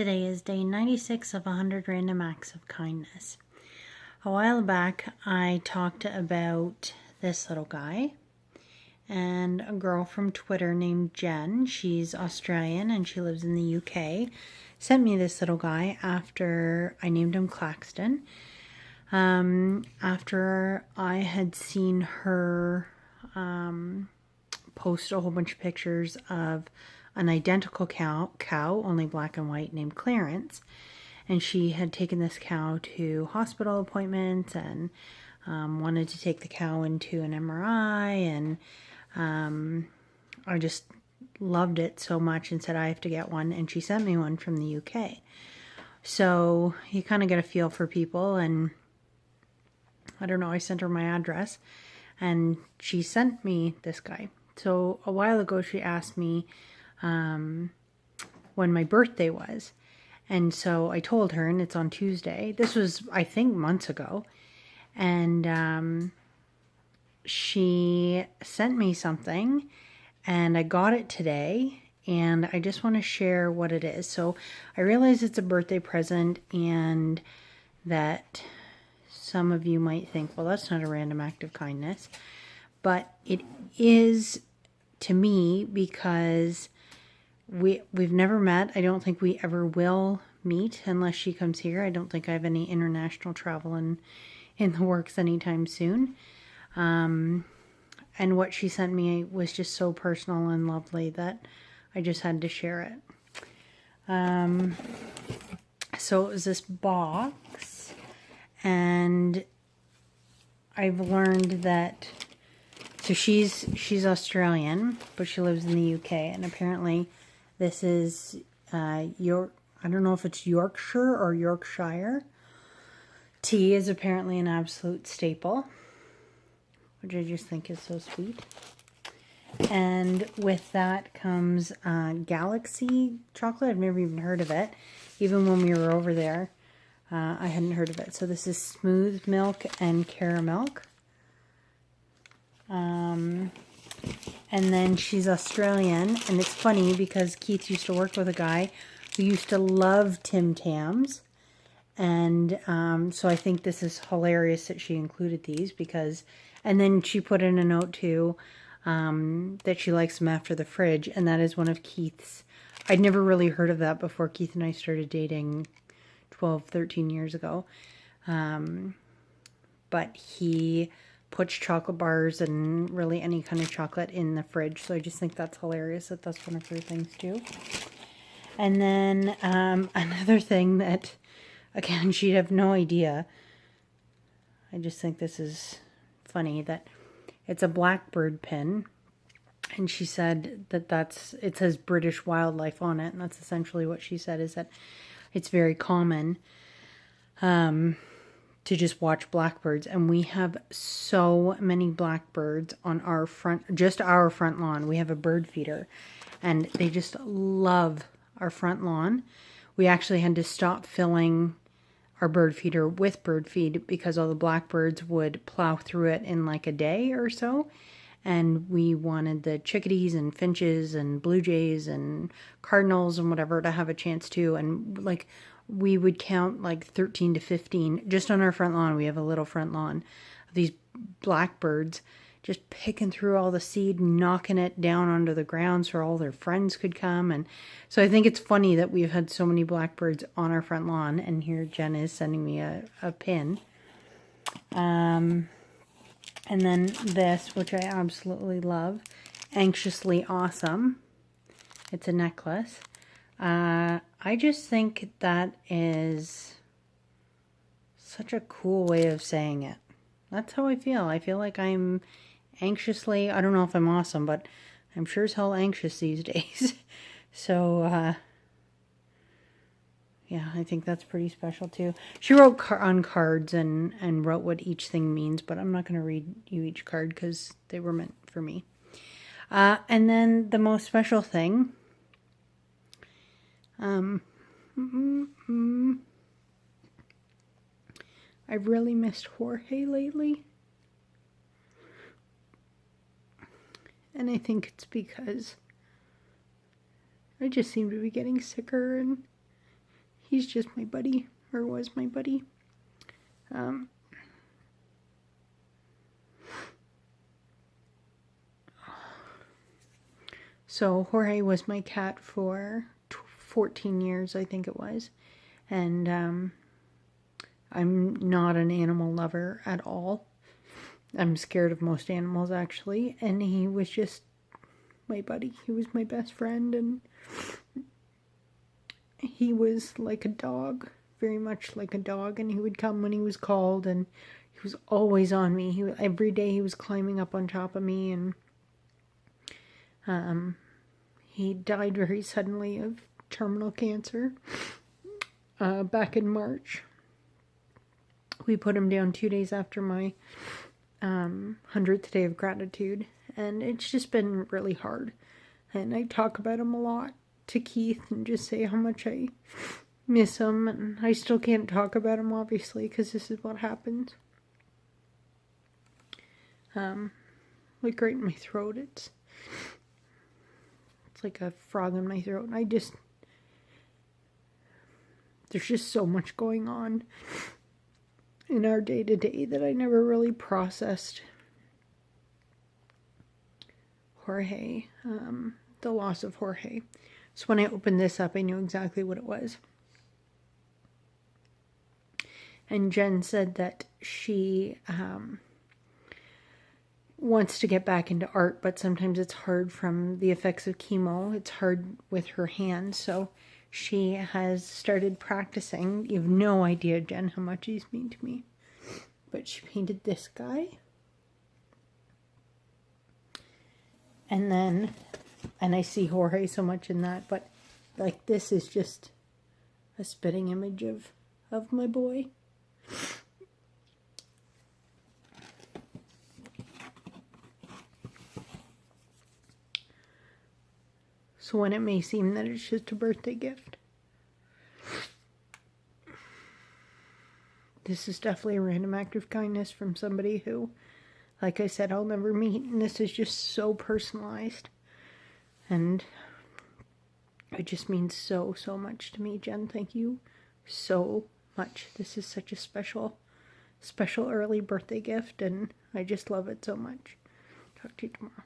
Today is day 96 of 100 Random Acts of Kindness. A while back, I talked about this little guy and a girl from Twitter named Jen. She's Australian and she lives in the UK. Sent me this little guy after I named him Claxton. After I had seen her post a whole bunch of pictures of an identical cow, only black and white, named Clarence. And she had taken this cow to hospital appointments and wanted to take the cow into an MRI. And I just loved it so much and said, I have to get one. And she sent me one from the UK. So you kind of get a feel for people. And I don't know, I sent her my address. And she sent me this guy. So a while ago, she asked me when my birthday was. And so I told her, and it's on Tuesday. This was, I think, months ago. And she sent me something, and I got it today. And I just want to share what it is. So I realize it's a birthday present, and that some of you might think, well, that's not a random act of kindness. But it is to me because we've never met. I don't think we ever will meet unless she comes here. I don't think I have any international travel in the works anytime soon. And what she sent me was just so personal and lovely that I just had to share it. So it was this box, and I've learned that, so she's Australian, but she lives in the UK, and apparently this is I don't know if it's Yorkshire or Yorkshire. Tea is apparently an absolute staple, which I just think is so sweet. And with that comes Galaxy chocolate. I've never even heard of it. Even when we were over there, I hadn't heard of it. So this is smooth milk and caramel. And then she's Australian, and it's funny because Keith used to work with a guy who used to love Tim Tams, and so I think this is hilarious that she included these because, and then she put in a note too that she likes them after the fridge, and that is one of Keith's. I'd never really heard of that before Keith and I started dating 12, 13 years ago, but he puts chocolate bars and really any kind of chocolate in the fridge. So I just think that's hilarious that that's one of her things too. And then another thing that, again, she'd have no idea. I just think this is funny that it's a blackbird pin. And she said that it says British wildlife on it. And that's essentially what she said, is that it's very common to just watch blackbirds, and we have so many blackbirds on our front lawn. We have a bird feeder, and they just love our front lawn. We actually had to stop filling our bird feeder with bird feed because all the blackbirds would plow through it in like a day or so, and we wanted the chickadees and finches and blue jays and cardinals and whatever to have a chance too. And like, we would count like 13 to 15 just on our front lawn. We have a little front lawn of these blackbirds just picking through all the seed, knocking it down onto the ground so all their friends could come. And so I think it's funny that we've had so many blackbirds on our front lawn. And here Jen is sending me a pin. And then this, which I absolutely love, Anxiously Awesome. It's a necklace. I just think that is such a cool way of saying it. That's how I feel. I feel like I'm anxiously, I don't know if I'm awesome, but I'm sure as hell anxious these days. So, yeah, I think that's pretty special too. She wrote on cards and wrote what each thing means, but I'm not going to read you each card because they were meant for me. And then the most special thing, I've really missed Jorge lately. And I think it's because I just seem to be getting sicker and he's just my buddy, or was my buddy. So Jorge was my cat for 14 years, I think it was. And I'm not an animal lover at all. I'm scared of most animals, actually. And he was just my buddy. He was my best friend, and he was like a dog, very much like a dog. And he would come when he was called, and he was always on me. Every day he was climbing up on top of me, and he died very suddenly of terminal cancer back in March. We put him down 2 days after my 100th day of gratitude, and it's just been really hard. And I talk about him a lot to Keith and just say how much I miss him, and I still can't talk about him, obviously, because this is what happens. Like right in my throat, it's like a frog in my throat, and there's just so much going on in our day-to-day that I never really processed Jorge, the loss of Jorge. So when I opened this up, I knew exactly what it was. And Jen said that she wants to get back into art, but sometimes it's hard from the effects of chemo. It's hard with her hands, so she has started practicing. You have no idea, Jen, how much he's mean to me. But she painted this guy. And I see Jorge so much in that, but like this is just a spitting image of my boy. So when it may seem that it's just a birthday gift, this is definitely a random act of kindness from somebody who, like I said, I'll never meet. And this is just so personalized. And it just means so, so much to me, Jen. Thank you so much. This is such a special early birthday gift, and I just love it so much. Talk to you tomorrow.